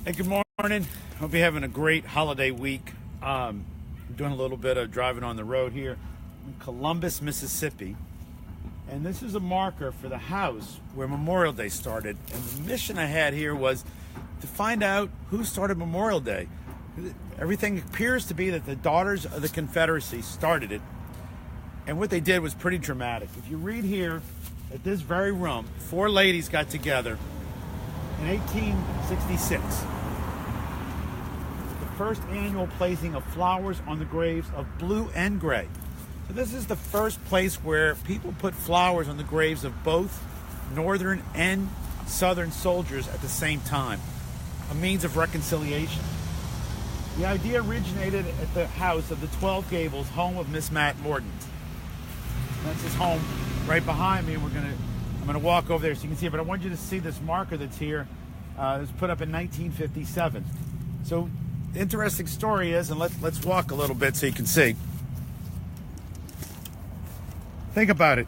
Hey, good morning. Hope you're having a great holiday week. I'm doing a little bit of driving on the road here in Columbus, Mississippi. And this is a marker for the house where Memorial Day started. And the mission I had here was to find out who started Memorial Day. Everything appears to be that the Daughters of the Confederacy started it. And what they did was pretty dramatic. If you read here at this very room, 4 ladies got together in 1866. The first annual placing of flowers on the graves of blue and gray. So this is the first place where people put flowers on the graves of both Northern and Southern soldiers at the same time, a means of reconciliation. The idea originated at the house of the 12 Gables, home of Miss Matt Morton. That's his home right behind me, and I'm gonna walk over there so you can see it, but I want you to see this marker that's here. It was put up in 1957. So the interesting story is, and let's walk a little bit so you can see. Think about it.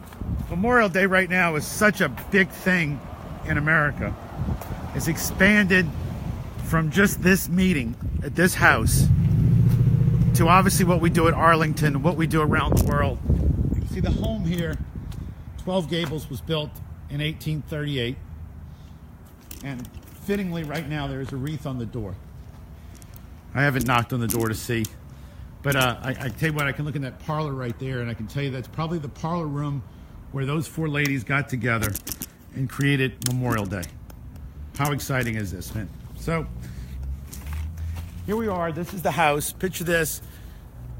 Memorial Day right now is such a big thing in America. It's expanded from just this meeting at this house to obviously what we do at Arlington, what we do around the world. You can see the home here, 12 Gables, was built in 1838. And fittingly right now there is a wreath on the door. I haven't knocked on the door to see. But I tell you what, I can look in that parlor right there, and I can tell you that's probably the parlor room where those 4 ladies got together and created Memorial Day. How exciting is this, man? So here we are. This is the house. Picture this.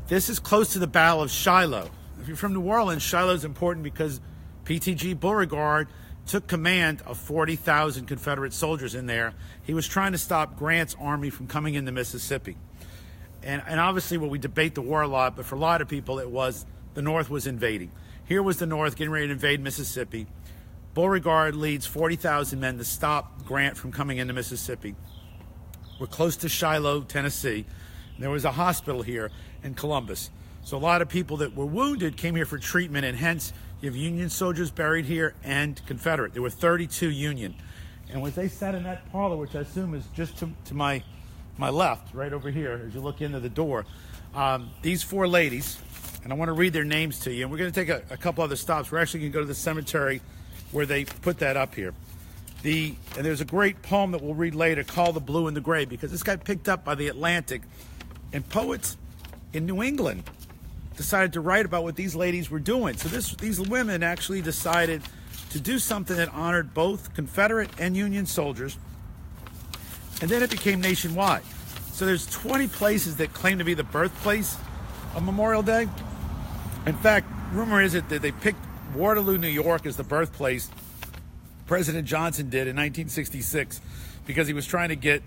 This is close to the Battle of Shiloh. If you're from New Orleans, Shiloh is important because PTG Beauregard took command of 40,000 Confederate soldiers in there. He was trying to stop Grant's army from coming into Mississippi. And obviously, well, we debate the war a lot, but for a lot of people, it was the North was invading. Here was the North getting ready to invade Mississippi. Beauregard leads 40,000 men to stop Grant from coming into Mississippi. We're close to Shiloh, Tennessee. There was a hospital here in Columbus. So a lot of people that were wounded came here for treatment, and hence you have Union soldiers buried here and Confederate. There were 32 Union. And what they said in that parlor, which I assume is just to my left, right over here, as you look into the door, these 4 ladies, and I want to read their names to you, and we're going to take a couple other stops. We're actually going to go to the cemetery where they put that up here. And there's a great poem that we'll read later called The Blue and the Gray, because this got picked up by the Atlantic, and poets in New England decided to write about what these ladies were doing. So these women actually decided to do something that honored both Confederate and Union soldiers, and then it became nationwide. So there's 20 places that claim to be the birthplace of Memorial Day. In fact, rumor is that they picked Waterloo, New York as the birthplace. President Johnson did in 1966 because he was trying to get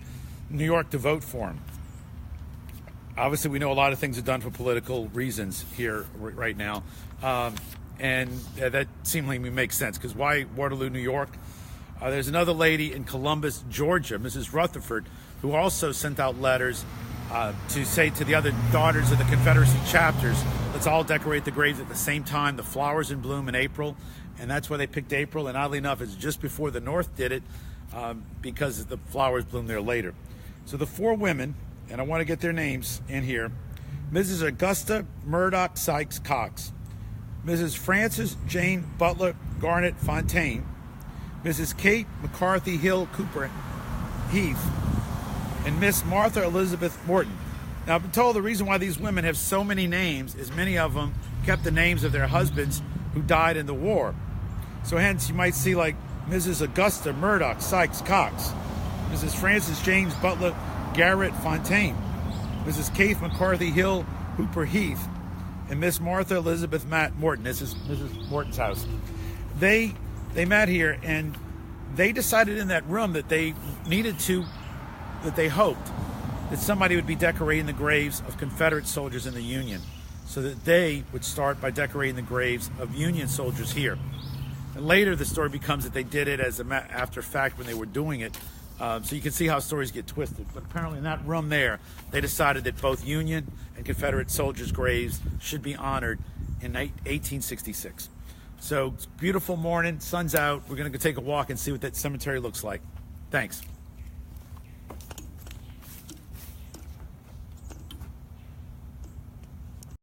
New York to vote for him. Obviously, we know a lot of things are done for political reasons here right now. And that seemingly makes sense, because why Waterloo, New York? There's another lady in Columbus, Georgia, Mrs. Rutherford, who also sent out letters to say to the other daughters of the Confederacy chapters, let's all decorate the graves at the same time. The flowers in bloom in April, and that's why they picked April. And oddly enough, it's just before the North did it, because the flowers bloom there later. So the 4 women, and I want to get their names in here: Mrs. Augusta Murdoch Sykes Cox, Mrs. Frances Jane Butler Garnett Fontaine, Mrs. Kate McCarthy Hill Cooper Heath, and Miss Martha Elizabeth Morton. Now, I've been told the reason why these women have so many names is many of them kept the names of their husbands who died in the war. So hence you might see like Mrs. Augusta Murdoch Sykes Cox, Mrs. Frances James Butler Garrett Fontaine, Mrs. Kate McCarthy Hill Hooper Heath, and Miss Martha Elizabeth Matt Morton. This is Mrs. Morton's house. They met here, and they decided in that room that they hoped that somebody would be decorating the graves of Confederate soldiers in the Union, so that they would start by decorating the graves of Union soldiers here. And later the story becomes that they did it as after fact when they were doing it. So you can see how stories get twisted. But apparently in that room there, they decided that both Union and Confederate soldiers' graves should be honored in 1866. So it's a beautiful morning, sun's out. We're going to go take a walk and see what that cemetery looks like. Thanks.